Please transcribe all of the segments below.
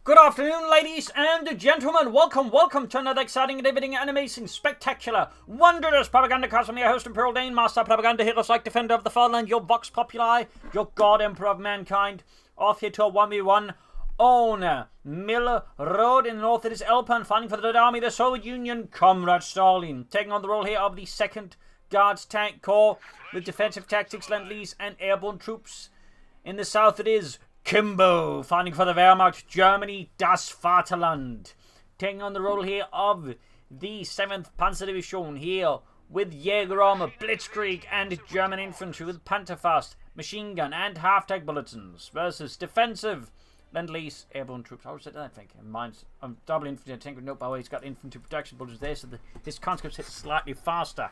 Good afternoon, ladies and gentlemen. Welcome to another exciting, riveting, and amazing, spectacular, wondrous Propagandacast. I'm your host, Imperial Dane, Master Propaganda Heroes like Defender of the Fatherland, your Vox Populi, your God Emperor of Mankind. Off here to a 1v1 on Mill Road in the north. It is Elpern fighting for the Red Army, the Soviet Union, Comrade Stalin. Taking on the role here of the 2nd Guards Tank Corps with defensive tactics, Lend-Lease, and airborne troops. In the south, it is Kimbo, fighting for the Wehrmacht, Germany, das Vaterland. Taking on the role here of the 7th Panzer Division here with Jägerarme, Blitzkrieg, and German Infantry with Panzerfaust, machine gun, and half-tank bulletins versus defensive Lend-Lease, airborne troops. I always said that, I think. Mine's double infantry and tank with note, by the way, he's got infantry protection bulletins there, so his conscripts hit slightly faster.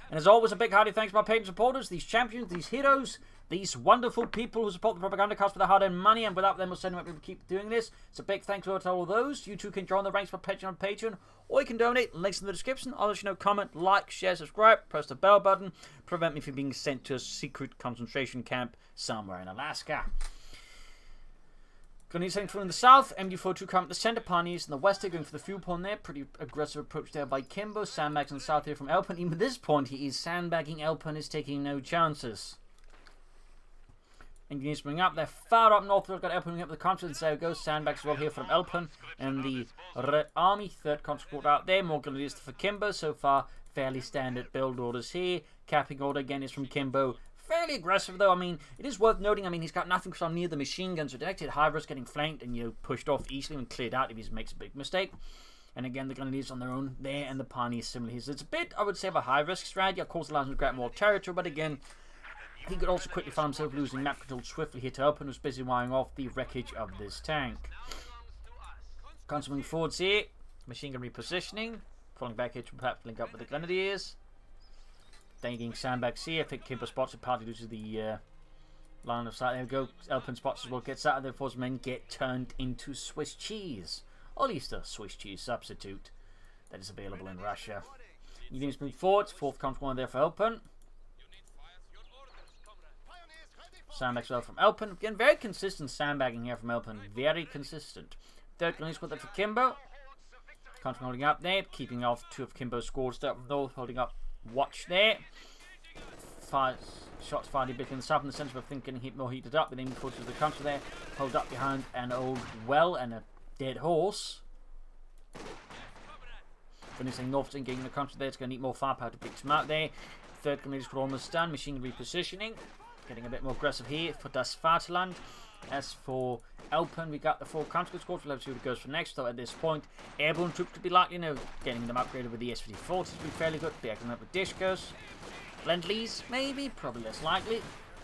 And as always, a big hearty thanks to my patrons, supporters, these champions, these heroes, these wonderful people who support the Propagandacast with their hard-earned money, and without them, we'll send them up to keep doing this. So big thanks to all of those. You too can join the ranks by Patreon on Patreon, or you can donate. Links in the description. I'll let you know, comment, like, share, subscribe, press the bell button, prevent me from being sent to a secret concentration camp somewhere in Alaska. Going to need something from the south. MD42 coming to the center. Pioneers in the west. They're going for the fuel pond there. Pretty aggressive approach there by Kimbo. Sandbags in the south here from Elpern. Even at this point, he is sandbagging. Elpern is taking no chances. Engineers bring up. They're far up north. We've got Elpern bringing up the confidence. There we go. Sandbags as well here from Elpern. And the Red Army. 3rd conscript out there. More grenadiers for Kimbo. So far, fairly standard build orders here. Capping order again is from Kimbo. Fairly aggressive though. I mean, it is worth noting, he's got nothing from near the machine guns, so detected high risk getting flanked and, pushed off easily and cleared out if he makes a big mistake. And again, the Grenadiers on their own there, and the Pioneers similarly. So it's a bit, I would say, of a high risk strategy. Of course, allows him to grab more territory, but again, he could also quickly find himself losing map control swiftly here to Elpern, who's busy wiring off the wreckage of this tank. Constantly moving forwards here, machine gun repositioning, falling back here to perhaps link up with the Grenadiers. Getting sandbags here. I think Kimbo spots it, partly due to the line of sight. There we go. Elpern spots as well. Gets out, and therefore his men get turned into Swiss cheese. Or at least a Swiss cheese substitute that is available in Russia. Units move forwards. 4th comes one there for Elpern. Sandbags well from Elpern. Again, very consistent sandbagging here from Elpern. Very consistent. 3rd units with it for Kimbo. Comes holding up there. Keeping off 2 of Kimbo's squads up north. Holding up watch there. 5 shots fired a bit in the south and the centre, but I think getting more heated up. But then before to the counter there, hold up behind an old well and a dead horse. Finishing north and getting the counter there, it's going to need more firepower to pick them out there. 3rd Grenadiers were almost done. Machine repositioning, getting a bit more aggressive here for das Vaterland. As for Elpern, we got the 4 counter squads. We'll have to see what it goes for next. Though at this point, airborne troops could be likely, getting them upgraded with the SV40s would be fairly good. Backing up with Dishkos. Lend-Lease, maybe, probably less likely.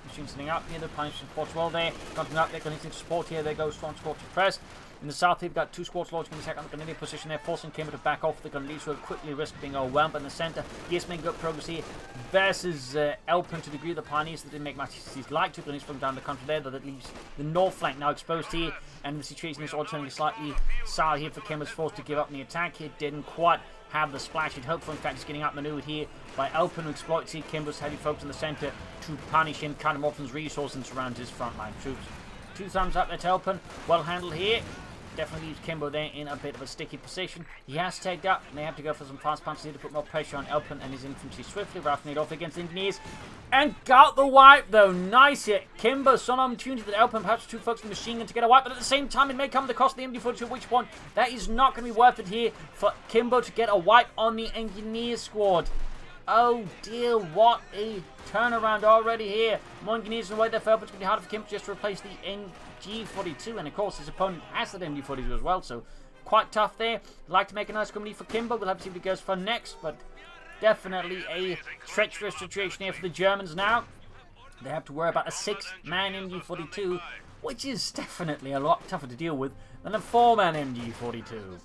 Machine sitting up here, the punishing spots well there. Continuing up there, going to support here. There goes strong squad to press. In the south, we've got 2 squads launching the second Grenadier position there, forcing Kimbo to back off. The Grenadiers will quickly risk being overwhelmed. But in the centre, yes, making good progress here versus Elpern to the degree. The Pioneers that didn't make much as he'd like to. Grenadiers from down the country there, that leaves the north flank now exposed here. And the situation is all turning slightly sour here for Kimbo's force to give up in the attack here. Didn't quite have the splash he'd hoped for. In fact, he's getting outmaneuvered here by Elpern, who exploits here Kimbo's heavy focus in the centre to punish him, cut him off his resources and surround his frontline troops. 2 thumbs up there to Elpern. Well handled here. Definitely leaves Kimbo there in a bit of a sticky position. He has tagged up, and they have to go for some fast punches here to put more pressure on Elpern and his infantry swiftly, roughing it off against engineers. And got the wipe though. Nice hit. Kimbo saw an opportunity that Elpern perhaps too focused on the machine gun to get a wipe, but at the same time it may come at the cost of the MD42, at which point that is not going to be worth it here for Kimbo to get a wipe on the engineer squad. Oh dear, what a turnaround already here. More engineers in the way there for Elpern. It's going to be harder for Kimbo just to replace the MG42, and of course his opponent has that MG42 as well, so quite tough there. Like to make a nice company for Kimbo. We'll have to see what he goes for next, but definitely a treacherous situation here for the Germans now. They have to worry about a 6-man MG42, which is definitely a lot tougher to deal with than a 4-man MG42.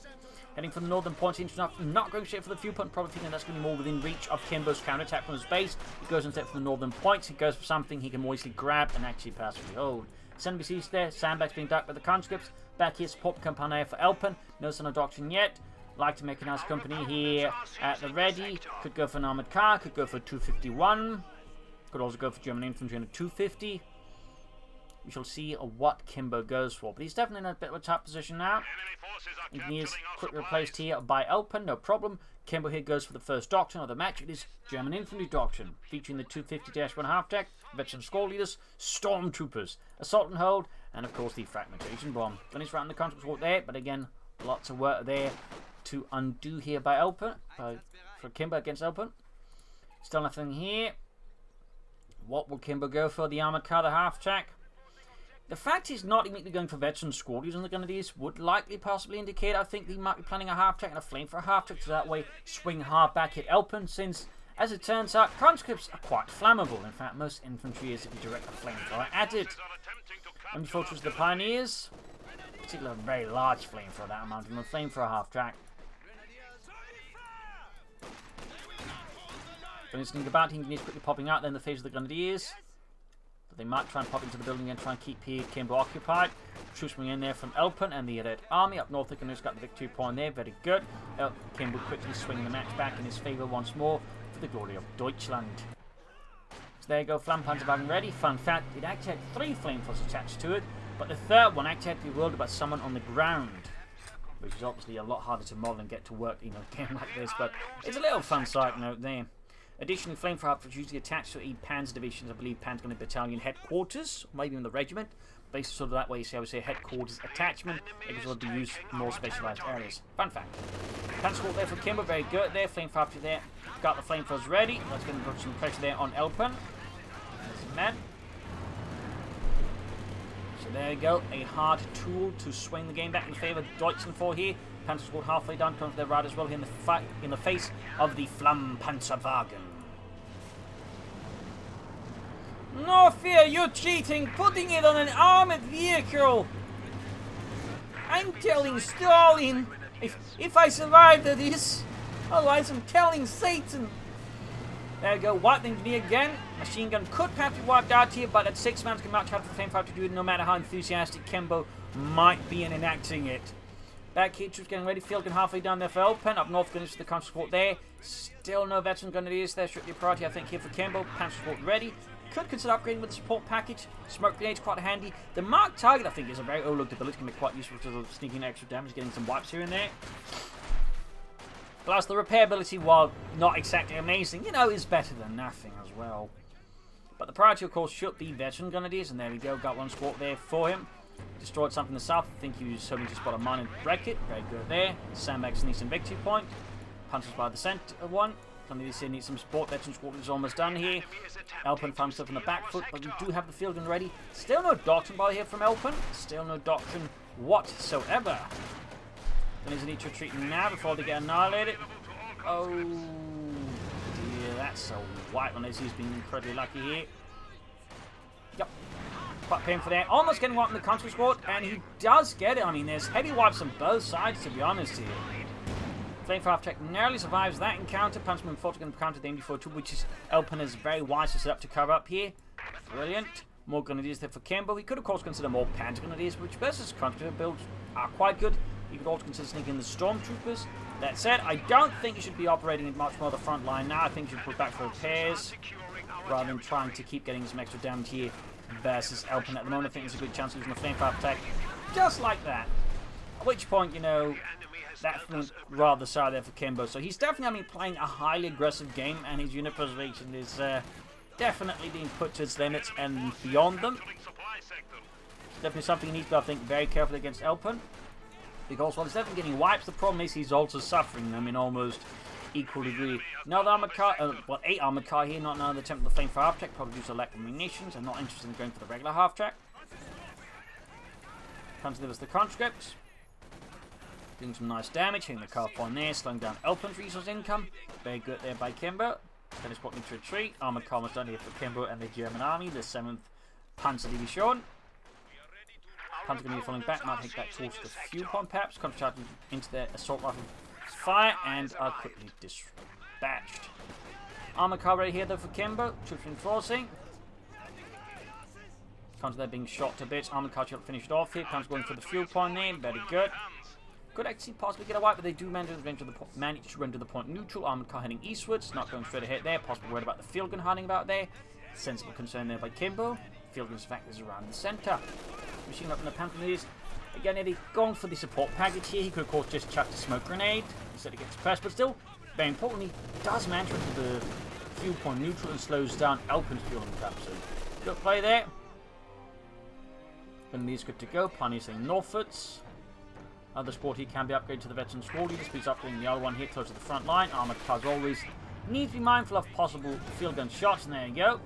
Heading from the northern point, not going straight for the fuel point, probably thinking that's going to be more within reach of Kimbo's counterattack from his base. He goes instead for the northern points. He goes for something he can more easily grab and actually passively hold. Center besieged there, sandbags being ducked by the conscripts. Back here, support company for Elpern. No sign of Doctrine yet. Like to make a nice company here at the ready. Could go for an armored car, could go for 251. Could also go for German infantry and a 250. We shall see what Kimbo goes for. But he's definitely in a bit of a tough position now. He is quickly replaced here by Elpern, no problem. Kimbo here goes for the first doctrine of the match. It is German Infantry Doctrine, featuring the 250-1 half-track, veteran squad leaders, stormtroopers, assault and hold, and of course the fragmentation bomb. Finished round the contract squad there, but again, lots of work there to undo here by Elpern, for Kimbo against Elpern. Still nothing here. What will Kimbo go for? The armored car, the half-track. The fact he's not immediately going for veteran squad leaders on the Grenadiers would likely possibly indicate, I think, he might be planning a half-track and a flame for a half-track, so that way swing hard back at Elpern, since, as it turns out, conscripts are quite flammable. In fact, most infantry is if you direct a flamethrower at it. And Fortress of the Pioneers, particularly a very large flamethrower, that amount of a flame for a half-track. When he's thinking about, he's quickly popping out there in the face of the Grenadiers. They might try and pop into the building and try and keep here Kimbo occupied. Troops coming in there from Elpern and the Red Army. Up north, the Grenadiers got the victory point there. Very good. Kimbo quickly swinging the match back in his favour once more for the glory of Deutschland. So there you go, Flammenpanzerwagen ready. Fun fact, it actually had 3 flamethrowers attached to it, but the third one actually had to be wielded by someone on the ground, which is obviously a lot harder to model and get to work in a game like this, but it's a little fun side note there. Additionally, flamethrower is usually attached to a Panzer division, I believe Panzer Battalion headquarters, maybe in the regiment. Based sort of that way, so I would say headquarters attachment. It can sort of be used in more specialised areas. Fun fact. Panzer there for Kimbo, very good there. Flamethrower there. Got the flamethrowers ready. Let's get put some pressure there on Elpern. There's man. So there you go, a hard tool to swing the game back in favour of Deutschland for here. Panzer squad halfway down, coming for their ride as well here in the face of the Flammenpanzerwagen. No fear, you're cheating, putting it on an armoured vehicle. I'm telling Stalin, if I survive this, otherwise I'm telling Satan. There you go, wiped engineer again. Machine gun could perhaps be wiped out here, but at 6 man can match out for the flame to do it, no matter how enthusiastic Kimbo might be in enacting it. Back here, troops getting ready, field gun halfway down there for Elpern. Up north, going to the counter support there. Still no veteran Grenadiers there, strictly a priority, I think, here for Kimbo. Panzer support ready. Could consider upgrading with the support package. Smoke grenades quite handy. The Mark target, I think, is a very overlooked ability. Can be quite useful to sneaking extra damage, getting some wipes here and there. Plus, the repair ability, while not exactly amazing, you know, is better than nothing as well. But the priority, of course, should be veteran Grenadiers, and there we go. Got one squad there for him. Destroyed something in the south. I think he was hoping to spot a mine and wreck it. Very good there. Sandbags needs some victory point. Punches by the centre one. Grenadiers here need some support. Veteran squad is almost done here. Elpern found stuff on the back foot, but we do have the field gun ready. Still no doctrine by here from Elpern. Still no doctrine whatsoever. Grenadiers need to retreat now before they get annihilated. Oh dear, that's a white one. He's been incredibly lucky here. Yep. Quite painful there. Almost getting wiped in the counter squad, and he does get it. I mean, there's heavy wipes on both sides, to be honest here. Flamethrower check narrowly survives that encounter. Punchman fought to counter the MD42, which is Elpern is very wise to set up to cover up here. Brilliant. More Grenadiers there for Kimbo. He could, of course, consider more Panzer Grenadiers, which versus Conscript builds are quite good. He could also consider sneaking in the Stormtroopers. That said, I don't think he should be operating much more the front line now. I think he should put back for repairs rather than trying to keep getting some extra damage here versus Elpern at the moment. I think there's a good chance of using the flamethrower attack just like that. At which point, you know, that went rather sour there for Kimbo. So he's definitely playing a highly aggressive game, and his unit preservation is definitely being put to its limits and beyond them. Definitely something he needs to be, I think, very careful against Elpern. Because while he's definitely getting wipes, the problem is he's also suffering them in almost equal degree. Another armored car, well, 8 armored car here, not another attempt at the flame for half-track, probably due to lack of munitions, and not interested in going for the regular half-track. Comes to delivers the conscripts. Doing some nice damage, hitting the car point there, slowing down Elpern's resource income. Very good there by Kimbo. Then it's spotting to retreat. Armored car was done here for Kimbo and the German army, the 7th Panzer Division. Panzer going to be falling back, might take that towards the fuel pond perhaps. Contracting into their assault rifle fire and are quickly dispatched. Armored car ready here though for Kimbo. Troops reinforcing. Counter there being shot to bits. Armored car shot finished off here. Panzer going for the fuel point there. Very good. Could actually possibly get a wipe, but they do manage to render the point neutral. Armored car heading eastwards. Not going straight ahead there. Possibly worried about the field gun hiding about there. Sensible concern there by Kimbo. field gun's effect is around the centre. Machine weapon, the panther. Again, Eddie going for the support package here. He could, of course, just chuck the smoke grenade instead of gets pressed, but still, very importantly, does manage into the fuel point neutral and slows down Elpern's fuel trap. So, good play there. Grenadiers good to go. Pioneer saying northwards. Other sport here can be upgraded to the veteran squad leader. Speeds upgrading the other one here close to the front line. Armoured cars always need to be mindful of possible field gun shots, and there you go.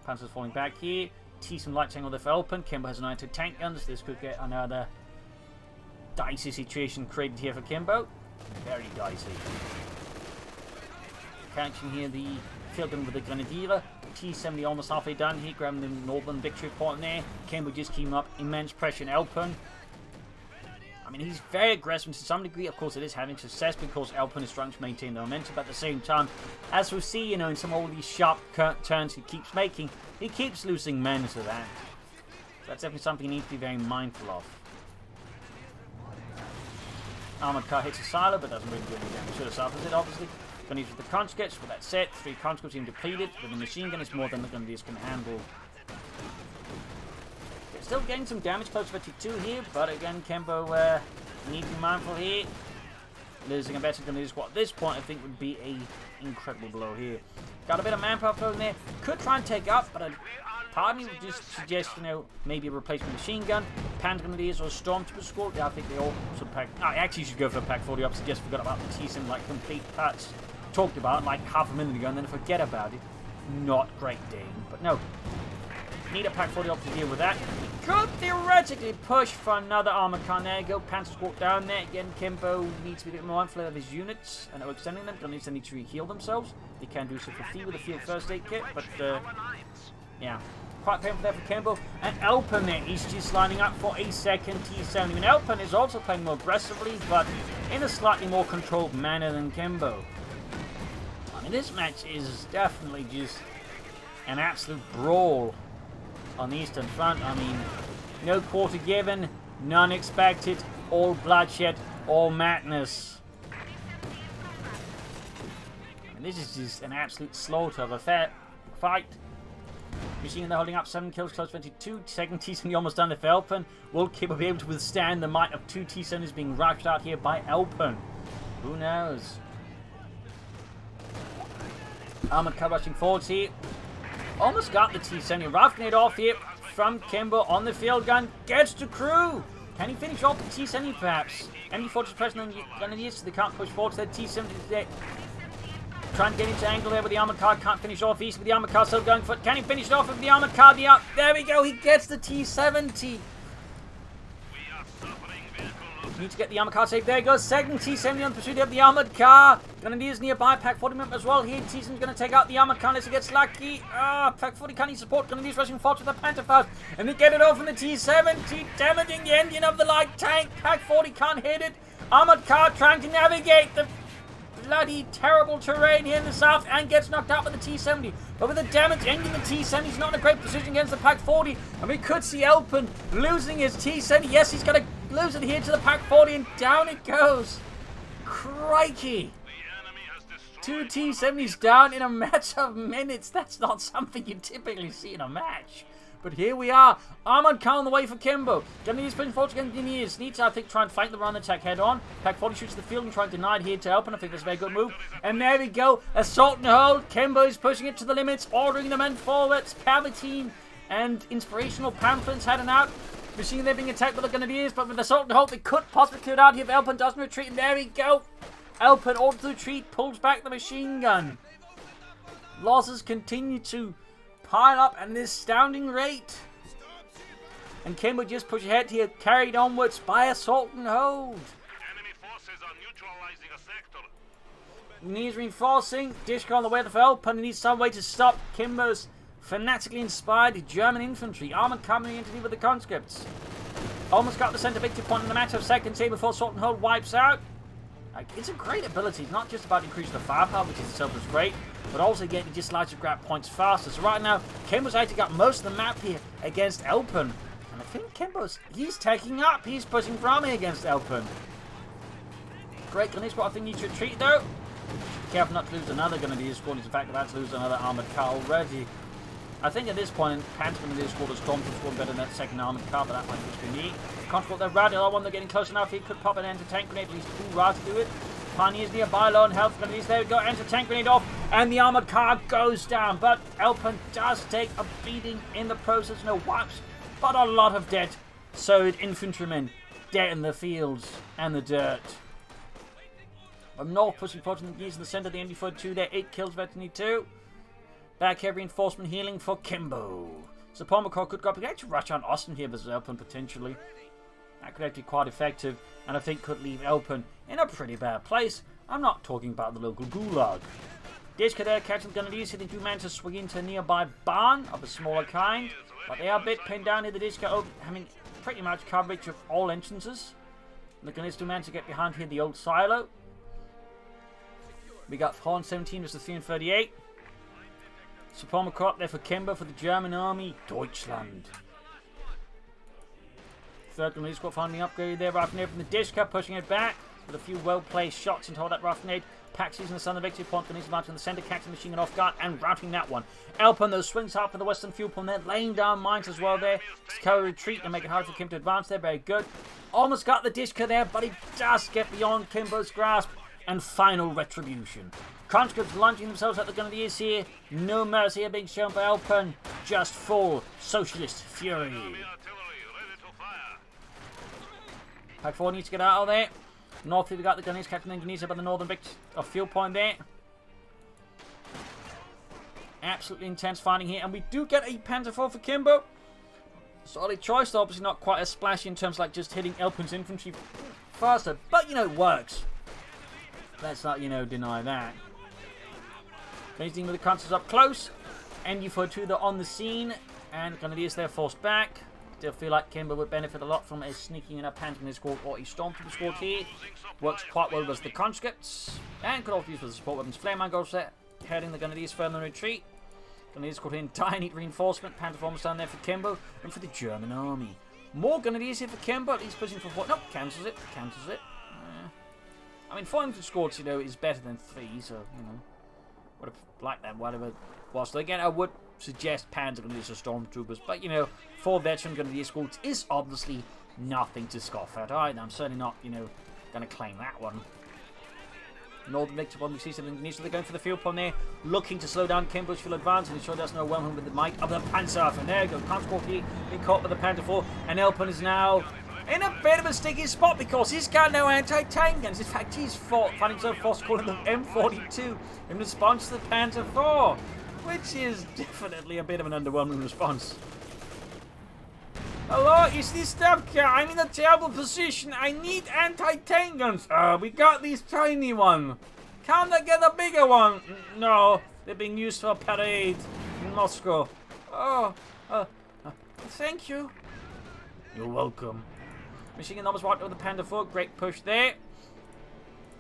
Panzer's falling back here. Some light tank on the Elpern. Kimbo has an anti-tank gun, so this could get another dicey situation created here for Kimbo. Very dicey. Catching here the field gun with the Grenadier. T-70 almost halfway done here, grabbing the northern victory point there. Kimbo just keeping up immense pressure in Elpern. I mean, he's very aggressive to some degree. Of course, it is having success because Elpern is trying to maintain the momentum. But at the same time, as we see, in some of all these sharp turns he keeps making, he keeps losing men to that. So that's definitely something he needs to be very mindful of. Armoured car hits a silo, but doesn't really do any damage. Should have suffers it, obviously. Gonna use the conscripts. With that set, 3 conscripts seem depleted. But the machine gun is more than the Grenadiers can handle. Still getting some damage close to 52 here, but again, Kimbo need to be mindful here. Losing a better Grenadier squad at this point, I think, would be an incredible blow here. Got a bit of manpower flowing there. Could try and take up, but part of me would just suggest, maybe a replacement machine gun. Panther Grenadiers or a Stormtrooper squad. Yeah, I think they all should pack. I actually should go for a pack 40 up. Just forgot about the T-Sim, like complete parts talked about like half a minute ago, and then forget about it. Not great, Dane, but no. Need a pack 40 up to deal with that. Could theoretically push for another armor car. There you go. Panzer squad down there. Again, Kimbo needs to be a bit more mindful of his units and extending them. Don't need to heal themselves. They can do so for free with a field first aid kit, but yeah. Quite painful there for Kimbo. And Elpern there. He's just lining up for a second T-70. And Elpern is also playing more aggressively, but in a slightly more controlled manner than Kimbo. I mean, this match is definitely just an absolute brawl on the Eastern Front. I mean, no quarter given, none expected, all bloodshed, all madness. And this is just an absolute slaughter of a fight. Machine gun, they're holding up 7 kills, close 22. Second T-70 almost done for Elpern. Will Kimbo be able to withstand the might of 2 T-70s being rushed out here by Elpern? Who knows? Armored car rushing forwards here. Almost got the T-70. Rifling it off here from Kimbo on the field gun. Gets to crew. Can he finish off the T-70 perhaps? Enemy fortress pressing on the Grenadiers, so they can't push forward. So the T-70 is dead. Trying to get into angle there with the armored car. Can't finish off east with the armored car. Still going for it. Can he finish it off with the armored car? There we go. He gets the T-70. Need to get the armored car safe. There he goes. Second T-70 on pursuit of the armored car. Grenadiers nearby. Pack 40 member as well. Here, T-70's going to take out the armored car unless he gets lucky. Pack 40 can't need support. Grenadiers rushing forward to the Panther fast. And they get it off from the T-70. Damaging the engine of the light tank. Pack 40 can't hit it. Armored car trying to navigate the bloody terrible terrain here in the south and gets knocked out by the T-70. But with the damaged engine, the T-70's not in a great position against the Pack 40. And we could see Elpern losing his T-70. Yes, he's going to lose it here to the Pack 40 and down it goes. Crikey. 2 T-70s down in a matter of minutes. That's not something you typically see in a match. But here we are. Armored car on the way for Kimbo. Grenadiers pushing forward against Grenadiers. Needs to, I think, try and fight the run attack head on. Pack 40 shoots the field and trying to deny it here to Elpern. I think that's a very good move. And there we go. Assault and hold. Kimbo is pushing it to the limits. Ordering the men forwards. Palpatine and inspirational pamphlets heading out. Machine they're being attacked by the Grenadiers. But with assault and hold, they could possibly clear it out here if Elpern doesn't retreat. And there we go. Elpern orders the retreat. Pulls back the machine gun. Losses continue to pile up at an astounding rate. And Kimbo just pushed ahead here, carried onwards by assault and hold. Enemy forces are neutralizing a sector. Needs reinforcing. Dishka on the way to the Elpern. Needs some way to stop Kimbo's fanatically inspired German infantry. Armored coming in to deal with the conscripts. Almost got the center victory point in a matter of seconds here before assault and hold wipes out. It's a great ability. It's not just about increasing the firepower, which itself is great, but also again, it just allows you to grab points faster. So right now, Kimbo's actually got most of the map here against Elpern. And I think he's taking up. He's pushing for army against Elpern. Great Grenadier squad. I think needs to retreat though. Be careful not to lose another Grenadier squad. In fact, about to lose another armored car already. I think at this point, Panzer Grenadier squad has stormed squad better than that second armoured car, but that might just be me. Control their radial one, they're getting close enough. He could pop an anti-tank grenade, at least 2 rods to do it. Pioneers nearby, low on health grenades. There we go, anti-tank grenade off, and the armoured car goes down. But Elpern does take a beating in the process. No wipes, but a lot of dead Soviet infantrymen dead in the fields and the dirt. From north, pushing forward to the east in the centre, the MD-42 there, 8 kills, veteran 2. Back here, reinforcement healing for Kimbo. So Pomacor could go up. We could actually rush on Austin here versus Elpern potentially. That could actually be quite effective, and I think could leave Elpern in a pretty bad place. I'm not talking about the local gulag. Dishka there catching the Grenadiers here. They do manage to swing into a nearby barn of a smaller kind, but they are a bit pinned down here. The Dishka having pretty much coverage of all entrances. The Grenadiers do manage to get behind here the old silo. We got Horn 17 versus 338. Pomacor there for Kimbo for the German army. Deutschland. Third Grenadier squad finally upgraded there. Raffenade from the Dishka, pushing it back with a few well-placed shots into all that Raffenade. Pax using the sun of victory point. Grenadiers advancing in the centre, catching the machine gun off guard and routing that one. Elpern, those swings out for the western fuel point there, laying down mines as well there. Just carry retreat and make it hard for Kim to advance there. Very good. Almost got the Dishka there, but he does get beyond Kimbo's grasp. And final retribution. Conscripts launching themselves at the Grenadiers here. No mercy here being shown by Elpern. Just full socialist fury. Pack 4 needs to get out of there. North here we got the Grenadiers catching the Engineers by the northern bit of fuel point there. Absolutely intense fighting here. And we do get a Panzer IV for Kimbo. Solid choice, though obviously not quite as splashy in terms of like just hitting Elpern's infantry faster. But, you know, it works. Let's not, you know, deny that. Anything with the consoles up close. NU-42 they're on the scene. And Grenadiers there forced back. Still feel like Kimbo would benefit a lot from a sneaking in a Panzer Grenadier squad or a Stormtrooper squad here. Works quite well with the conscripts. And could also use for the support weapons. Flareman goes there, heading the Grenadiers further in retreat. Grenadiers squad in dire need reinforcement. Panzer almost down there for Kimbo. And for the German army. More Grenadiers here for Kimbo. At least pushing for 4. Nope, cancels it. Cancels it. I mean, 400 squads, you know, is better than 3, so, you know, would have liked that, whatever it was. So, again, I would suggest Panzer Grenadiers or Stormtroopers, but, you know, 4 veteran Grenadier squads is obviously nothing to scoff at. Alright, I'm certainly not, you know, going to claim that one. Northern victor on the season Indonesia, they're going for the field point there, looking to slow down Kimbo's fuel advance, and he sure doesn't overwhelm him with the might of the Panzer. And there you go, Conscript here, being caught by the Panzer IV, and Elpern is now in a bit of a sticky spot because he's got no anti-tank guns. In fact, he's finding himself forced calling them M42 in response to the Panzer IV, which is definitely a bit of an underwhelming response. Hello, is this stuff car? I'm in a terrible position. I need anti-tank guns. We got these tiny one. Can't I get a bigger one? No, they're being used for a parade in Moscow. Thank you. You're welcome. Machine gun almost wiped over the Panzer IV. Great push there.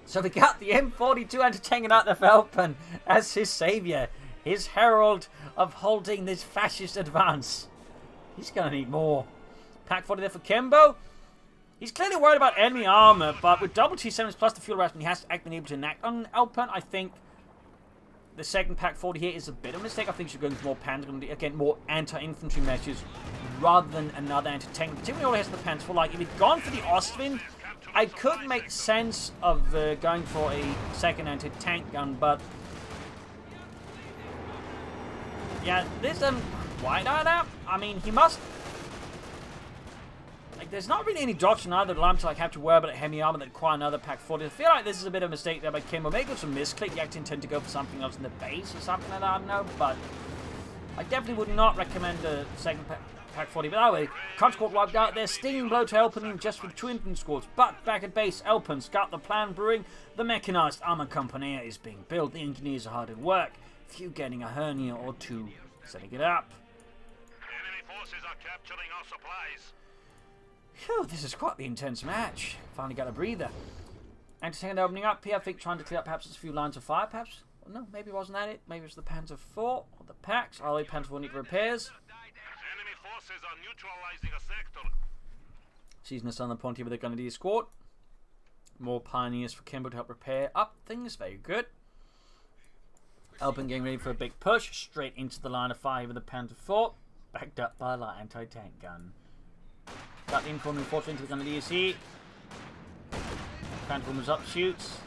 So we got the M42 anti-tank out of Elpern as his saviour. His herald of holding this fascist advance. He's going to need more. Pack 40 there for Kimbo. He's clearly worried about enemy armour, but with double T7s plus the fuel harassment, he has been able to enact on Elpern. I think the second Pack 40 here is a bit of a mistake. I think she's going for more Panzer, again, more anti-infantry measures rather than another anti-tank. Particularly all has the Panzer IV. Like, if he'd gone for the Ostwind, I could make sense of going for a second anti-tank gun, but yeah, this wide-eyed out. I mean, he must. Like, there's not really any doctrine either that allow him to like have to worry about heavy armor that require another Pack 40. I feel like this is a bit of a mistake there by Kimbo. Maybe it's a misclick. You actually intend to go for something else in the base or something like that. I don't know, but I definitely would not recommend the second Pack 40. But anyway, Conscript wiped out there. Stinging blow to Elpern just with 2 infantry squads. But back at base, Elpern's got the plan brewing. The mechanized armor company is being built. The engineers are hard at work. Few getting a hernia or 2 setting it up. Enemy forces are capturing our supplies. Phew, this is quite the intense match. Finally got a breather. Anti-tank opening up here. I think trying to clear up perhaps a few lines of fire, perhaps. Well, no, maybe it wasn't that it. Maybe it was the Panzer IV or the Pax. I'll leave Panzer IV need repairs. Enemy forces are neutralizing a sector. Seizing us on the point here with the Grenadier squad. More pioneers for Kimbo to help repair up things. Very good. Elpern getting ready for a big push, straight into the line of fire with the Panther 4, backed up by a light anti-tank gun. Got the incoming reinforcement into the gun of the DSE. Panther moves up, shoots.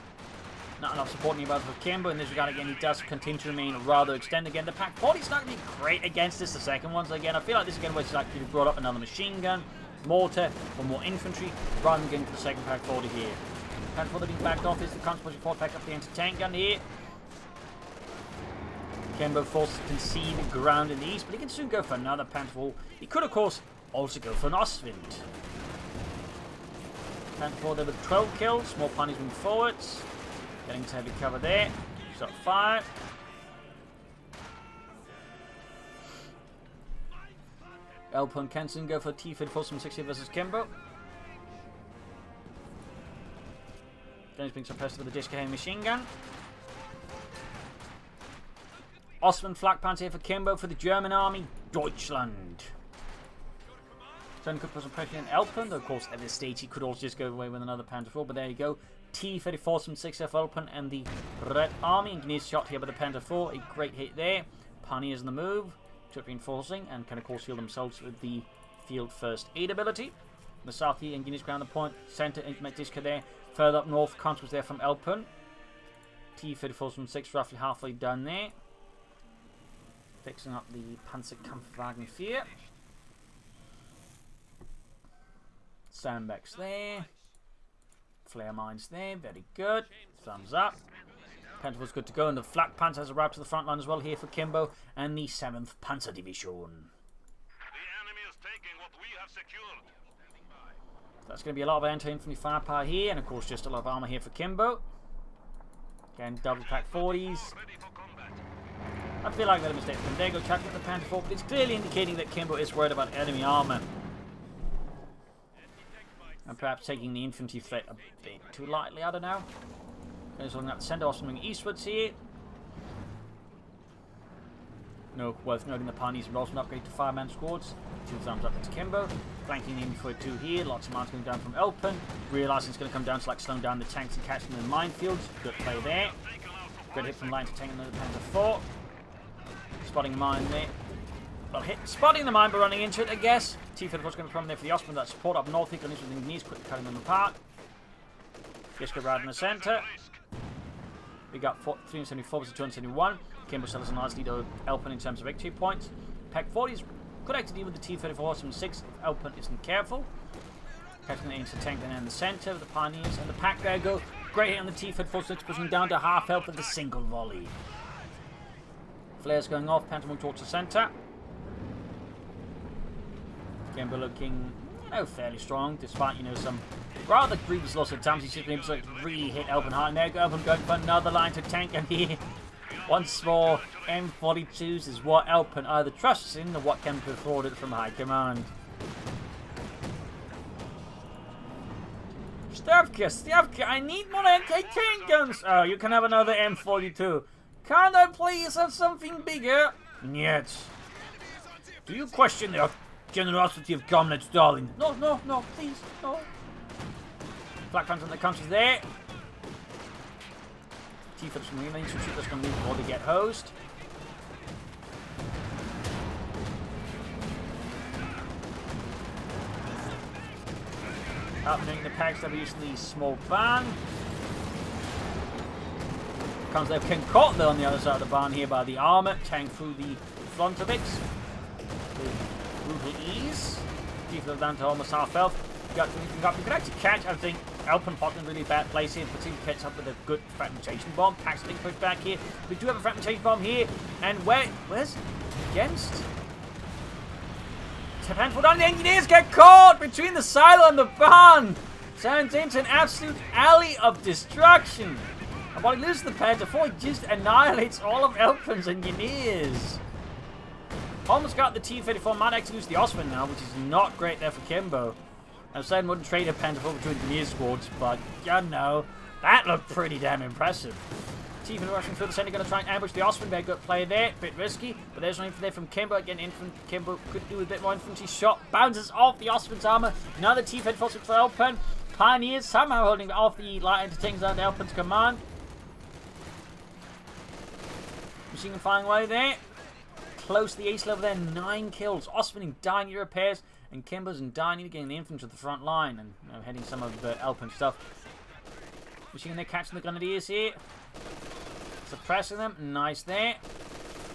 Not enough support nearby for Kimbo. In this regard, again, he does continue to remain rather extended. Again, the Pack 40's not going to be great against this, the second one. So again, I feel like this again was like you brought up another machine gun, mortar, or more infantry, rather than getting for the second Pack 40 here. Pack 40 being backed off is the constant pushing forward, back up the anti-tank gun here. Kimbo forced to concede ground in the east, but he can soon go for another Panther wall. He could, of course, also go for an Ostwind. Panther 4 there with 12 kills, small punies moving forwards. Getting to heavy cover there. Shot fire. Elpern can soon go for T-34-60 versus Kimbo. James being suppressed with a disc heavy machine gun. Ostwind flak pants here for Kimbo for the German army. Deutschland. Trying to put some pressure in Elpern, though of course at this stage he could also just go away with another Panther 4, but there you go. T-34 from 6F Elpern and the Red Army. Engineers shot here by the Panther 4. A great hit there. Pioneers in the move. Took reinforcing and can of course heal themselves with the field first aid ability. The south here, engineers ground the point. Center, intimate disc there. Further up north, counter was there from Elpern. T-34 from 6 roughly halfway done there. Fixing up the Panzerkampfwagen 4. Sandbags there. Flare mines there, very good. Thumbs up. Panther was good to go, and the Flak Panzer has arrived to the front line as well here for Kimbo and the 7th Panzer Division. The enemy is taking what we have secured. That's going to be a lot of anti-infantry firepower here, and of course just a lot of armor here for Kimbo. Again, double pack 40s. I feel like that a mistake from Dago chucking at the Panther 4, but it's clearly indicating that Kimbo is worried about enemy armor. And perhaps taking the infantry threat a bit too lightly, I don't know. Goes on that center, also moving eastwards here. No, worth noting the Pioneers will also upgrade to 5-man squads. 2 thumbs up to Kimbo. Flanking in for 2 here. Lots of mines going down from Elpern. Realising it's going to come down to like slowing down the tanks and catching them in minefields. Good play there. Good hit from line to tank another Panther 4. Spotting a mine there. Well, spotting the mine but running into it, I guess. T-34 is going to come there for the Ostwind. That support up north. He can use the knees, quickly cutting them apart. Disco right in the centre. We got 374 versus 271. Kimbo still has a nice lead over Elpern in terms of victory points. Pack 40s could actually deal with the T-34 from 6 if Elpern isn't careful. Catching the into tank then in the centre with the Pioneers and the Pack there go. Great hit on the T-34, pushing down to half health with a single volley. Flares going off, Panther moving towards the centre. Kimbo looking, fairly strong, despite, some rather grievous loss of times. He's just been able to really hit Elpern hard. And there go Elpern going for another line to tank, and here, once more, M42s is what Elpern either trusts in or what can be afforded from high command. Stavka, I need more anti-tank guns! Oh, you can have another M42. Can't I please have something bigger? Yet. Do you question the generosity of Comrade Stalin? No, please, no. Flak Panther on the counters there. T-Fips from the main shoot that's going to move before they get hosed. Opening the packs that are usually small barn. Comes there, King caught there on the other side of the barn here by the armour, tearing through the front of it. With brutal ease. T-Fips down to almost half health. You can actually catch, I think, Elpern Pot in a really bad place here, but seems to catch up with a good fragmentation bomb. Packs being pushed back here. We do have a fragmentation bomb here, and where's against? Handful down, the engineers get caught between the silo and the barn. Turns into an absolute alley of destruction. And while he loses the Panther 4, he just annihilates all of Elpern's engineers. Almost got the T-34, might actually lose the Ostwind now, which is not great there for Kimbo. I said wouldn't trade a Panther 4 between engineer squads, but that looked pretty damn impressive. T-Fin rushing through the center, going to try and ambush the Ostwind. Very good play there, bit risky, but there's one there from Kimbo. Again, Kimbo could do a bit more infantry shot, bounces off the Ostwind's armor. Another T-Fin force for Elpern. Pioneers somehow holding off the light anti-tanks under Elpern's command. machine gun firing away there. Close to the ace level there, 9 kills. Ostman in dire need of repairs, and Kimbo's in dire need of getting the infantry to the front line and heading some of the Elpern stuff. Machine gun there catching the grenadiers here. Suppressing them, nice there.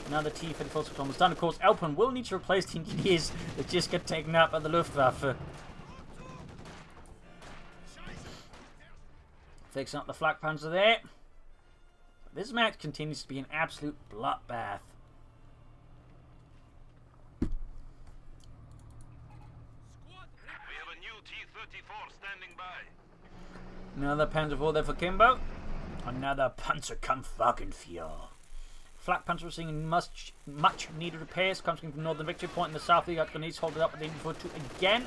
Another T-34 almost done. Of course, Elpern will need to replace the engineers that just get taken out by the Luftwaffe. Fixing up the flak panzer there. This match continues to be an absolute bloodbath. We have a new T-34 standing by. Another Panzer IV there for Kimbo. Another Panzerkampfwagenführer. Flak Panzer seeing much needed repairs. Comes from Northern Victory Point in the south. We got grenades holding up with the 84-2 again.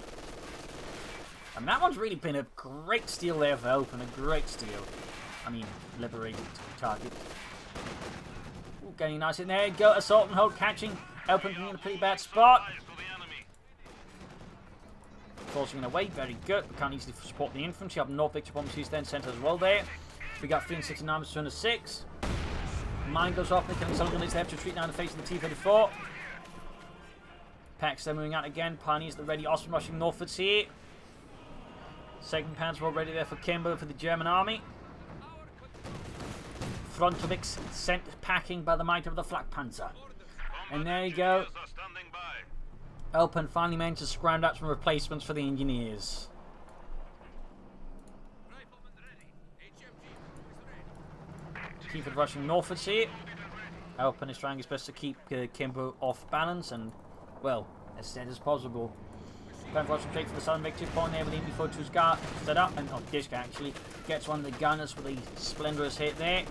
And that one's really been a great steal there for Elpern. A great steal. I mean, liberated target. Ooh, getting nice in there. You go. Assault and hold catching. Elpern in a pretty bad spot. Forcing it away. Very good. We can't easily support the infantry. Up North Victory Point. Then centre as well there. We got 369 to 206. Mine goes off. They're killing some grenades. They have to retreat now in the face of the T-34. Packs, they're moving out again. Pioneers, the ready. Ostman rushing northwards here. Second Panzer already there for Kimbo for the German army. Frontovics sent packing by the might of the Flak Panzer. And there you go. Elpern finally managed to scrounge out some replacements for the engineers. Keep it rushing northwards here. Elpern is trying his best to keep Kimbo off balance and, well, as steady as possible. Panzer rushing straight for the southern victory point there with the MB-42's guard set up, and Dishka actually gets one of the gunners with a splendorous hit there.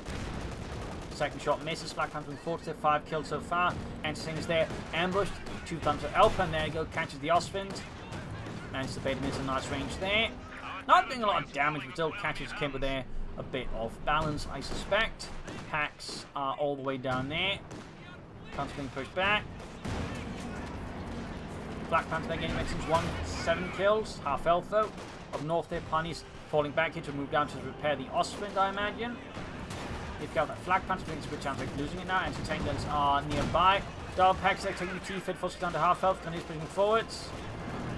Second shot misses. Flak Panzer with 45 kills so far. Anti-Tank is there, ambushed. 2 thumbs at Elpern. There you go, catches the Ostwind. Manages to bait him into a nice range there. Not doing a lot of damage, but still catches Kimbo there. A bit off balance, I suspect. Packs are all the way down there. Panzer being pushed back. Flak Panther there getting mentions 7 kills, half health though. Up north there, Pioneers falling back here to move down to repair the Ostwind, I imagine. If you got that Flak Panther, brings a good chance of losing it now. Anti-tank guns are nearby. Dog Packs there taking the T-34 down to half health, Pioneers pushing forwards.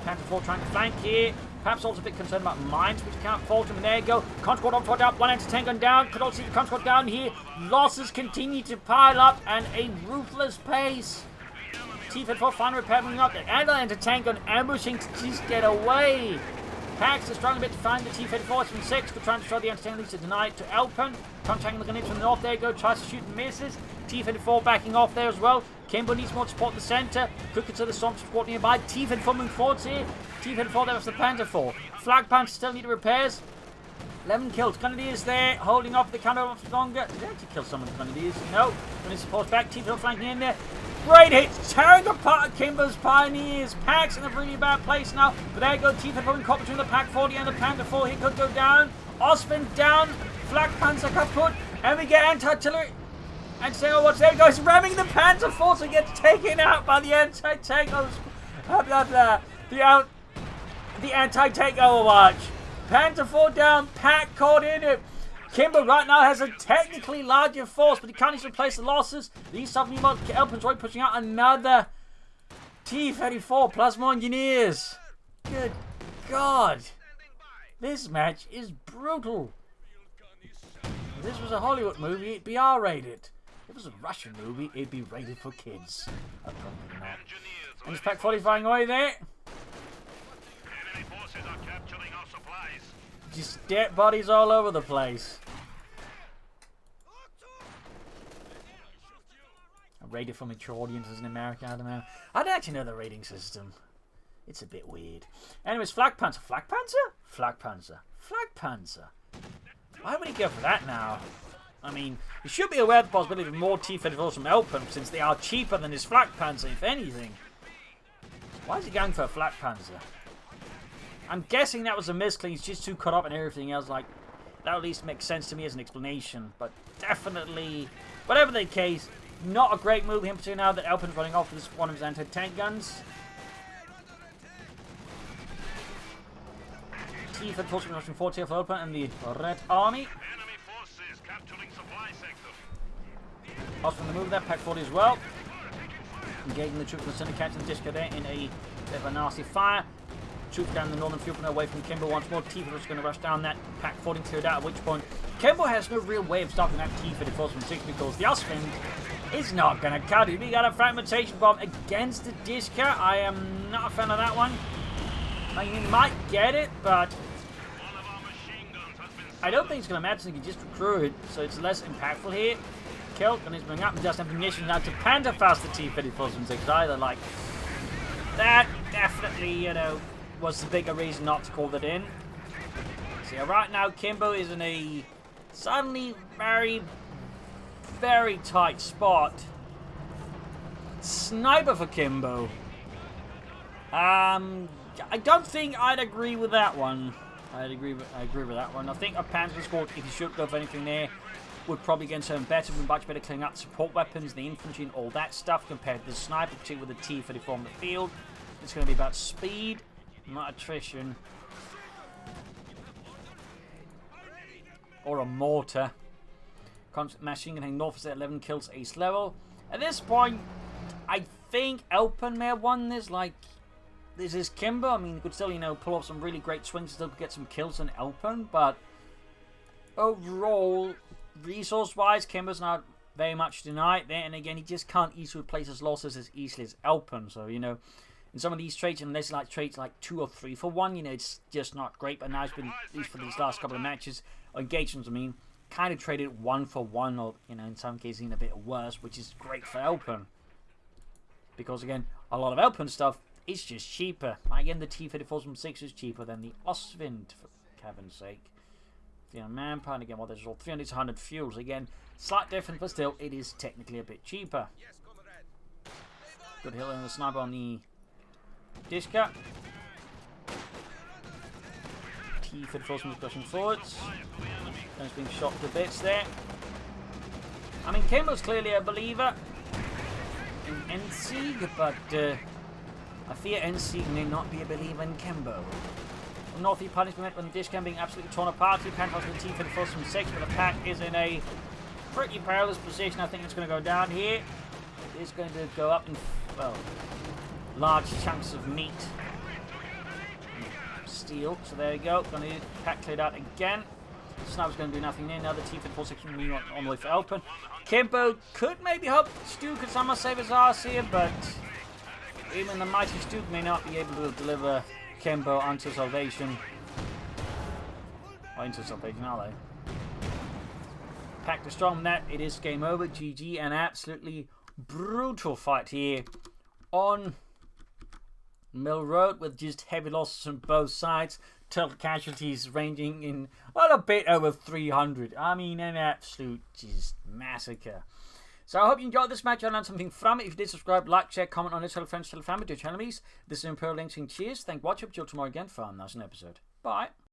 Panther 4 trying to flank here. Perhaps also a bit concerned about mines, which can't fault him. And there you go. Concord on toward out. One anti-tank gun down. Could also see the Concord down here. Losses continue to pile up and a ruthless pace. T-34 finally repair moving up. And anti-tank gun ambushing to just get away. Pax is struggling a bit to find the T-34 from 6. Could try and destroy the anti-tank leads to deny it to Elpern. Contacting the grenades from the north. There you go. Tries to shoot and misses. T-34 backing off there as well. Kimbo needs more support in the centre. Could consider the storm support nearby. T-34 moving forwards here. T-34 there was the Panther 4. Flag Panther still need repairs. 11 kills. Grenadiers there. Holding off the counter for longer. Did they actually kill some of the Grenadiers? No. Grenadiers supports back. T-34 flanking in there. Great hits. Tearing apart Kimbo's Pioneers. Packs in a really bad place now. But there you go. T-34 in caught between the Pack 40 and the Panther 4. He could go down. Ostman down. Flag Panzer kaput. And we get anti-artillery. And saying, what's there? Goes ramming the Panzer 4 so gets taken out by the anti-tank. Blah, blah, blah. The anti-tank overwatch. Panther 4 down. Pack caught in it. Kimbo right now has a technically larger force, but he can't even replace the losses. These suddenly Elpern's right pushing out another T-34 plus more engineers. Good God. This match is brutal. If this was a Hollywood movie, it'd be R-rated. If it was a Russian movie, it'd be rated for kids. Probably not. And there's Pack 40 firing away there. Enemy forces are capturing our supplies. Just dead bodies all over the place. Rated for mature audiences in America, I don't know. I don't actually know the rating system. It's a bit weird. Anyways, Flak Panzer. Flak Panzer? Flak Panzer. Flak Panzer. Why would he go for that now? I mean, you should be aware of the possibility of more T-34s from Elpern, since they are cheaper than his Flak Panzer, if anything. Why is he going for a Flak Panzer? I'm guessing that was a misclick. He's just too caught up in everything else. Like, that at least makes sense to me as an explanation. But definitely, whatever the case, not a great move him to now that Elpern's running off with one of his anti-tank guns. T-34 rushing 40 for Elpern and the Red Army. Enemy forces capturing supply sector. Also on the move there, Pack 40 as well. Engaging the troops from the center, catching the Disco there in a bit of a nasty fire. Troops down the northern field away from Kimbo once more. Tifa is going to rush down that Pack 40 cleared out, at which point Kimbo has no real way of stopping that Tifa defense from 6 because the Ostwind is not going to cut it. We got a fragmentation bomb against the Disco. I am not a fan of that one. I mean, he might get it, but I don't think it's going to matter. He can just recruit it, so it's less impactful here. Kilt, and he's bringing up and just ammunition now to Pantherfast the T-54-6 either. Like, that definitely, you know, was the bigger reason not to call that in. So yeah, right now, Kimbo is in a suddenly very, very tight spot. Sniper for Kimbo. I don't think I'd agree with that one. I agree with that one. I think a Panzer squad, if you should go for anything there, would probably get something better, with much better cleaning up support weapons, the infantry and all that stuff compared to the sniper, particularly with the T-34 on the field. It's going to be about speed, not attrition. Or a mortar. Constant machine gun north is at 11 kills, ace level. At this point, I think Elpern may have won this. Like, this is Kimbo. I mean, you could still, you know, pull off some really great swings, still get some kills on Elpern, but overall, resource-wise, Kimbo's not very much denied there, and again, he just can't easily replace his losses as easily as Elpern. So, you know, in some of these traits, unless like traits like 2 or 3 for 1, you know, it's just not great. But now it's been, at least for these last couple of matches, or engagements, I mean, kind of traded 1 for 1, or, you know, in some cases even a bit worse, which is great for Elpern. Because, again, a lot of Elpern stuff is just cheaper. Again, the T-34-6 is cheaper than the Ostwind, for heaven's sake. You know, manpower, and again, well, there's all 300 to 100 fuels. Again, slight difference, but still, it is technically a bit cheaper. Good hill and the sniper on the Disco. T-34 is pushing forwards. And it's being shot to bits there. I mean, Kimbo's clearly a believer in NC, but I fear NC may not be a believer in Kimbo. Northeast punishment when the Disco being absolutely torn apart. He can pass the T-34 from 6, but the pack is in a pretty perilous position. I think it's going to go down here. It is going to go up in, well, large chunks of meat. Steel. So there you go. Going to pack cleared out again. Sniper's going to do nothing there. Now the T-34 on the way for Elpern. Kimbo could maybe help Stu, could someone save his ass here, but even the mighty Stu may not be able to deliver Kimbo unto salvation. Or into salvation, are they? Packed a strong net. It is game over. GG. An absolutely brutal fight here on Mill Road with just heavy losses on both sides. Total casualties ranging in, well, a bit over 300. I mean, an absolute just massacre. So I hope you enjoyed this match. I learned something from it. If you did, subscribe, like, share, comment on it, tell friends, tell family, do channel me. This is Imperial Links. Cheers. Thank you for watching. Till tomorrow again for another episode. Bye.